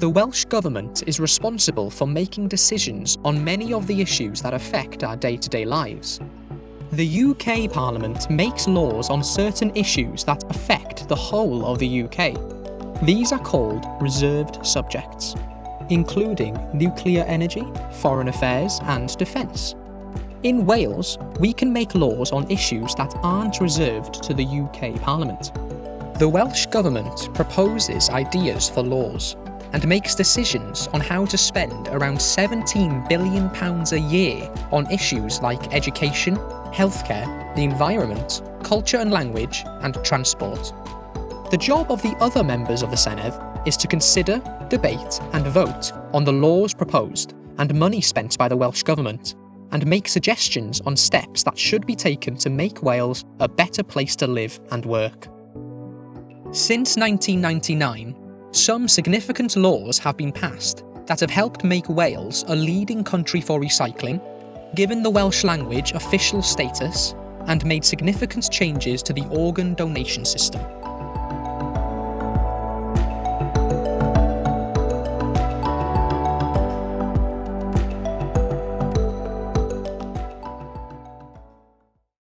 The Welsh Government is responsible for making decisions on many of the issues that affect our day-to-day lives. The UK Parliament makes laws on certain issues that affect the whole of the UK. These are called reserved subjects, including nuclear energy, foreign affairs and defence. In Wales, we can make laws on issues that aren't reserved to the UK Parliament. The Welsh Government proposes ideas for laws and makes decisions on how to spend around £17 billion a year on issues like education, healthcare, the environment, culture and language, and transport. The job of the other members of the Senedd is to consider, debate, and vote on the laws proposed and money spent by the Welsh Government, and make suggestions on steps that should be taken to make Wales a better place to live and work. Since 1999, some significant laws have been passed that have helped make Wales a leading country for recycling, given the Welsh language official status, and made significant changes to the organ donation system.